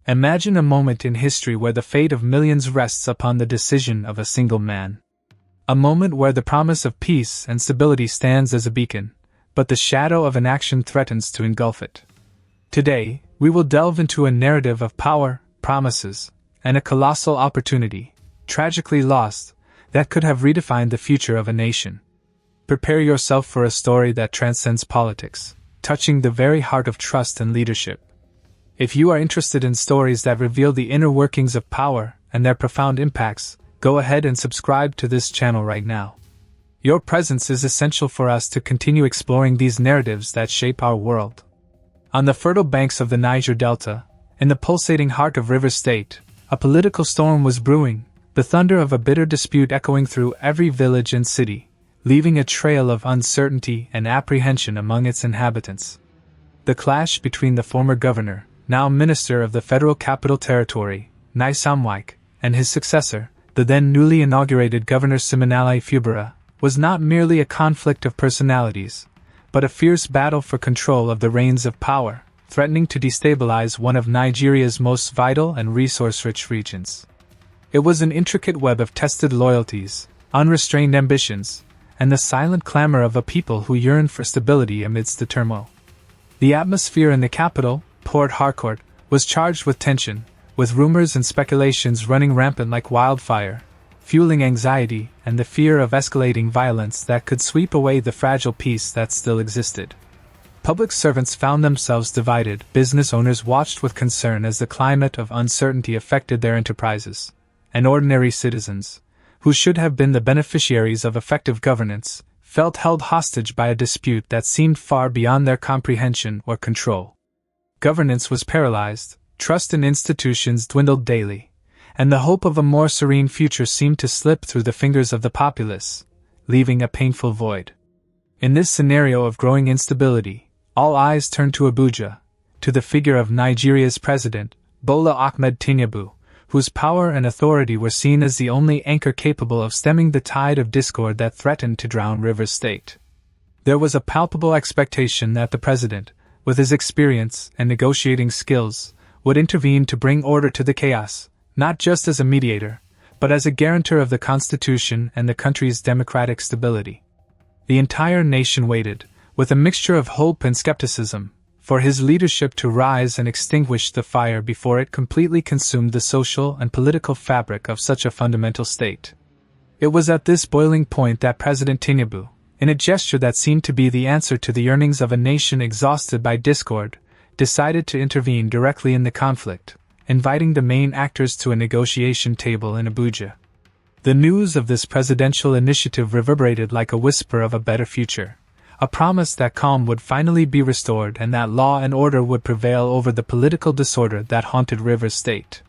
Imagine a moment in history where the fate of millions rests upon the decision of a single man. A moment where the promise of peace and stability stands as a beacon, but the shadow of inaction threatens to engulf it. Today, we will delve into a narrative of power, promises, and a colossal opportunity, tragically lost, that could have redefined the future of a nation. Prepare yourself for a story that transcends politics, touching the very heart of trust and leadership. If you are interested in stories that reveal the inner workings of power and their profound impacts, go ahead and subscribe to this channel right now. Your presence is essential for us to continue exploring these narratives that shape our world. On the fertile banks of the Niger Delta, in the pulsating heart of River State, a political storm was brewing, the thunder of a bitter dispute echoing through every village and city, leaving a trail of uncertainty and apprehension among its inhabitants. The clash between the former governor, now Minister of the Federal Capital Territory, Nigerian, and his successor, the then newly inaugurated Governor Siminalayi Fubara, was not merely a conflict of personalities, but a fierce battle for control of the reins of power, threatening to destabilize one of Nigeria's most vital and resource-rich regions. It was an intricate web of tested loyalties, unrestrained ambitions, and the silent clamor of a people who yearned for stability amidst the turmoil. The atmosphere in the capital, Port Harcourt, was charged with tension, with rumors and speculations running rampant like wildfire, fueling anxiety and the fear of escalating violence that could sweep away the fragile peace that still existed. Public servants found themselves divided, business owners watched with concern as the climate of uncertainty affected their enterprises, and ordinary citizens, who should have been the beneficiaries of effective governance, felt held hostage by a dispute that seemed far beyond their comprehension or control. Governance was paralyzed, trust in institutions dwindled daily, and the hope of a more serene future seemed to slip through the fingers of the populace, leaving a painful void. In this scenario of growing instability, all eyes turned to Abuja, to the figure of Nigeria's president, Bola Ahmed Tinubu, whose power and authority were seen as the only anchor capable of stemming the tide of discord that threatened to drown River State. There was a palpable expectation that the president, with his experience and negotiating skills, would intervene to bring order to the chaos, not just as a mediator, but as a guarantor of the Constitution and the country's democratic stability. The entire nation waited, with a mixture of hope and skepticism, for his leadership to rise and extinguish the fire before it completely consumed the social and political fabric of such a fundamental state. It was at this boiling point that President Tinubu, in a gesture that seemed to be the answer to the yearnings of a nation exhausted by discord, decided to intervene directly in the conflict, inviting the main actors to a negotiation table in Abuja. The news of this presidential initiative reverberated like a whisper of a better future, a promise that calm would finally be restored and that law and order would prevail over the political disorder that haunted River State.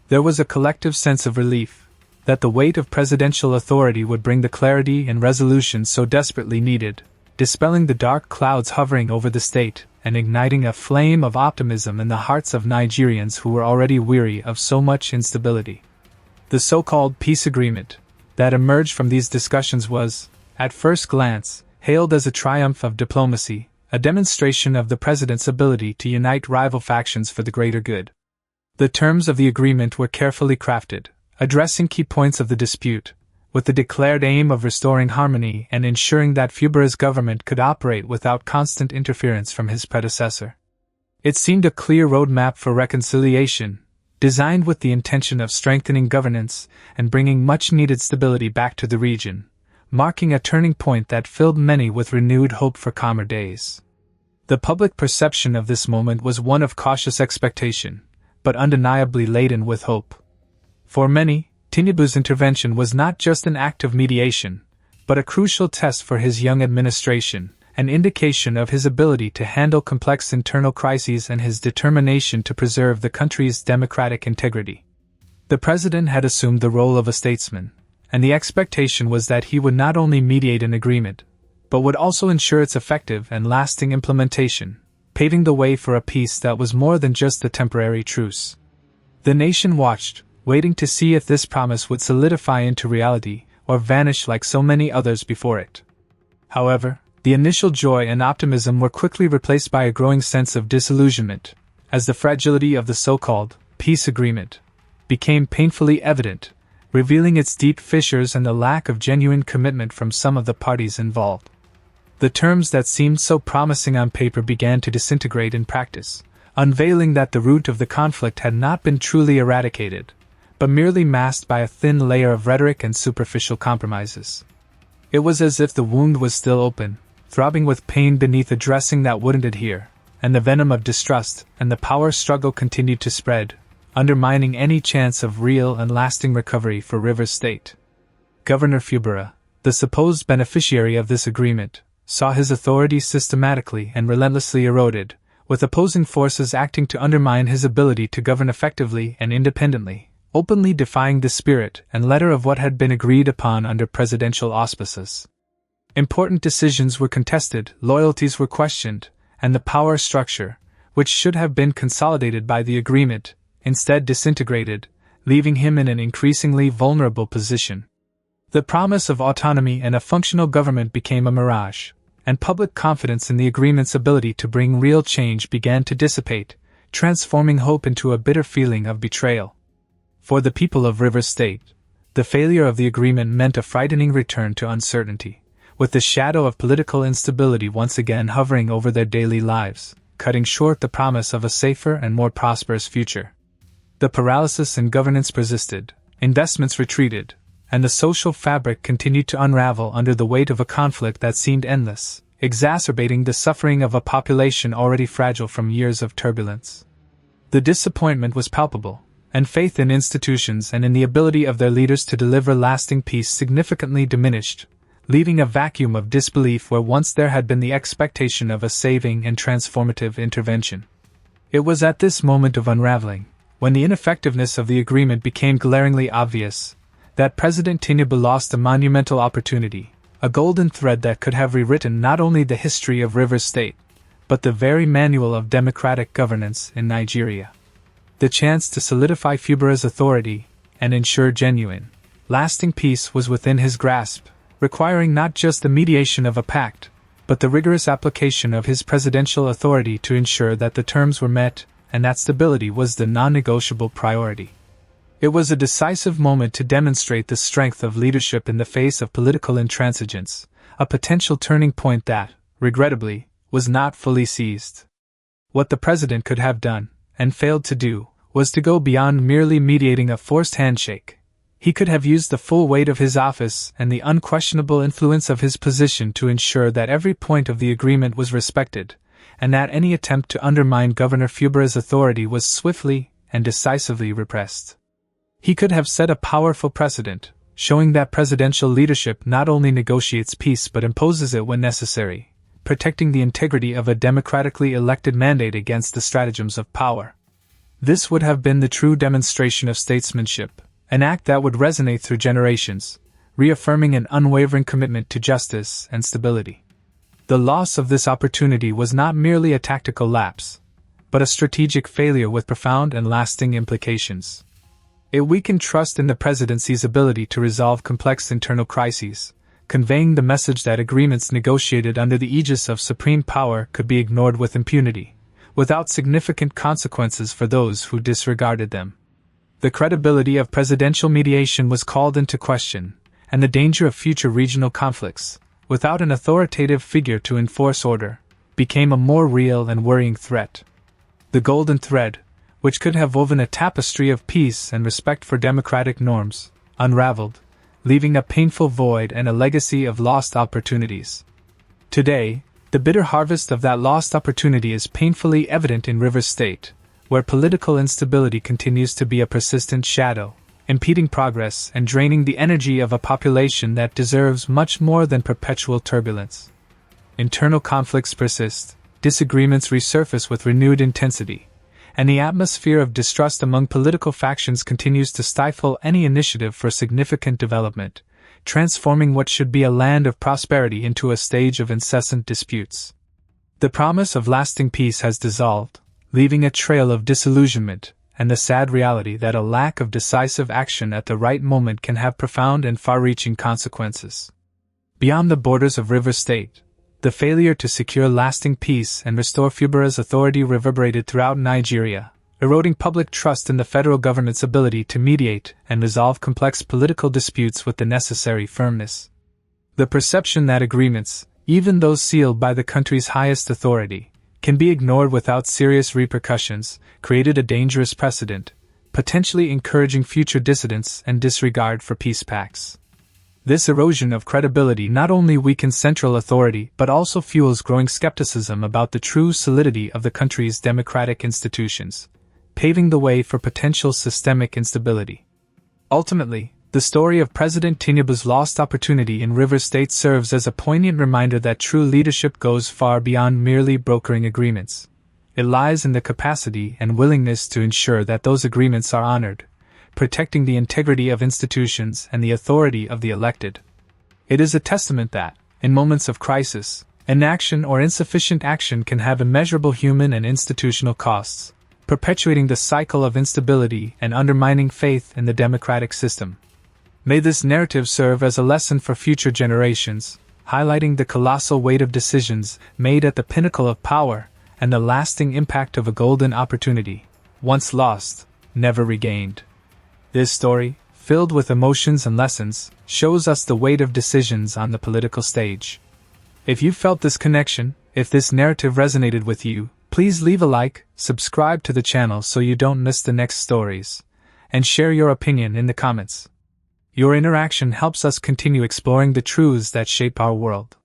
There was a collective sense of relief, that the weight of presidential authority would bring the clarity and resolution so desperately needed, dispelling the dark clouds hovering over the state and igniting a flame of optimism in the hearts of Nigerians who were already weary of so much instability. The so-called peace agreement that emerged from these discussions was, at first glance, hailed as a triumph of diplomacy, a demonstration of the president's ability to unite rival factions for the greater good. The terms of the agreement were carefully crafted, addressing key points of the dispute, with the declared aim of restoring harmony and ensuring that Fubara's government could operate without constant interference from his predecessor. It seemed a clear roadmap for reconciliation, designed with the intention of strengthening governance and bringing much-needed stability back to the region, marking a turning point that filled many with renewed hope for calmer days. The public perception of this moment was one of cautious expectation, but undeniably laden with hope. For many, Tinubu's intervention was not just an act of mediation, but a crucial test for his young administration, an indication of his ability to handle complex internal crises and his determination to preserve the country's democratic integrity. The president had assumed the role of a statesman, and the expectation was that he would not only mediate an agreement, but would also ensure its effective and lasting implementation, paving the way for a peace that was more than just a temporary truce. The nation watched, waiting to see if this promise would solidify into reality or vanish like so many others before it. However, the initial joy and optimism were quickly replaced by a growing sense of disillusionment, as the fragility of the so-called peace agreement became painfully evident, revealing its deep fissures and the lack of genuine commitment from some of the parties involved. The terms that seemed so promising on paper began to disintegrate in practice, unveiling that the root of the conflict had not been truly eradicated, but merely masked by a thin layer of rhetoric and superficial compromises. It was as if the wound was still open, throbbing with pain beneath a dressing that wouldn't adhere, and the venom of distrust and the power struggle continued to spread, undermining any chance of real and lasting recovery for Rivers State. Governor Fubara, the supposed beneficiary of this agreement, saw his authority systematically and relentlessly eroded, with opposing forces acting to undermine his ability to govern effectively and independently, openly defying the spirit and letter of what had been agreed upon under presidential auspices. Important decisions were contested, loyalties were questioned, and the power structure, which should have been consolidated by the agreement, instead disintegrated, leaving him in an increasingly vulnerable position. The promise of autonomy and a functional government became a mirage, and public confidence in the agreement's ability to bring real change began to dissipate, transforming hope into a bitter feeling of betrayal. For the people of Rivers State, the failure of the agreement meant a frightening return to uncertainty, with the shadow of political instability once again hovering over their daily lives, cutting short the promise of a safer and more prosperous future. The paralysis in governance persisted, investments retreated, and the social fabric continued to unravel under the weight of a conflict that seemed endless, exacerbating the suffering of a population already fragile from years of turbulence. The disappointment was palpable, and faith in institutions and in the ability of their leaders to deliver lasting peace significantly diminished, leaving a vacuum of disbelief where once there had been the expectation of a saving and transformative intervention. It was at this moment of unraveling, when the ineffectiveness of the agreement became glaringly obvious, that President TINUBU lost a monumental opportunity, a golden thread that could have rewritten not only the history of Rivers State, but the very manual of democratic governance in Nigeria. The chance to solidify Fubara's authority and ensure genuine, lasting peace was within his grasp, requiring not just the mediation of a pact, but the rigorous application of his presidential authority to ensure that the terms were met and that stability was the non-negotiable priority. It was a decisive moment to demonstrate the strength of leadership in the face of political intransigence, a potential turning point that, regrettably, was not fully seized. What the president could have done, and failed to do, was to go beyond merely mediating a forced handshake. He could have used the full weight of his office and the unquestionable influence of his position to ensure that every point of the agreement was respected, and that any attempt to undermine Governor Fubara's authority was swiftly and decisively repressed. He could have set a powerful precedent, showing that presidential leadership not only negotiates peace but imposes it when necessary, protecting the integrity of a democratically elected mandate against the stratagems of power. This would have been the true demonstration of statesmanship, an act that would resonate through generations, reaffirming an unwavering commitment to justice and stability. The loss of this opportunity was not merely a tactical lapse, but a strategic failure with profound and lasting implications. It weakened trust in the presidency's ability to resolve complex internal crises, conveying the message that agreements negotiated under the aegis of supreme power could be ignored with impunity, without significant consequences for those who disregarded them. The credibility of presidential mediation was called into question, and the danger of future regional conflicts, without an authoritative figure to enforce order, became a more real and worrying threat. The golden thread, which could have woven a tapestry of peace and respect for democratic norms, unraveled, leaving a painful void and a legacy of lost opportunities. Today, the bitter harvest of that lost opportunity is painfully evident in Rivers State, where political instability continues to be a persistent shadow, impeding progress and draining the energy of a population that deserves much more than perpetual turbulence. Internal conflicts persist, disagreements resurface with renewed intensity, and the atmosphere of distrust among political factions continues to stifle any initiative for significant development, transforming what should be a land of prosperity into a stage of incessant disputes. The promise of lasting peace has dissolved, leaving a trail of disillusionment, and the sad reality that a lack of decisive action at the right moment can have profound and far-reaching consequences. Beyond the borders of Rivers State, the failure to secure lasting peace and restore Fubara's authority reverberated throughout Nigeria, eroding public trust in the federal government's ability to mediate and resolve complex political disputes with the necessary firmness. The perception that agreements, even those sealed by the country's highest authority, can be ignored without serious repercussions, created a dangerous precedent, potentially encouraging future dissidence and disregard for peace pacts. This erosion of credibility not only weakens central authority but also fuels growing skepticism about the true solidity of the country's democratic institutions, paving the way for potential systemic instability. Ultimately, the story of President TINUBU's lost opportunity in Rivers State serves as a poignant reminder that true leadership goes far beyond merely brokering agreements. It lies in the capacity and willingness to ensure that those agreements are honored, protecting the integrity of institutions and the authority of the elected. It is a testament that, in moments of crisis, inaction or insufficient action can have immeasurable human and institutional costs, perpetuating the cycle of instability and undermining faith in the democratic system. May this narrative serve as a lesson for future generations, highlighting the colossal weight of decisions made at the pinnacle of power and the lasting impact of a golden opportunity, once lost, never regained. This story, filled with emotions and lessons, shows us the weight of decisions on the political stage. If you felt this connection, if this narrative resonated with you, please leave a like, subscribe to the channel so you don't miss the next stories, and share your opinion in the comments. Your interaction helps us continue exploring the truths that shape our world.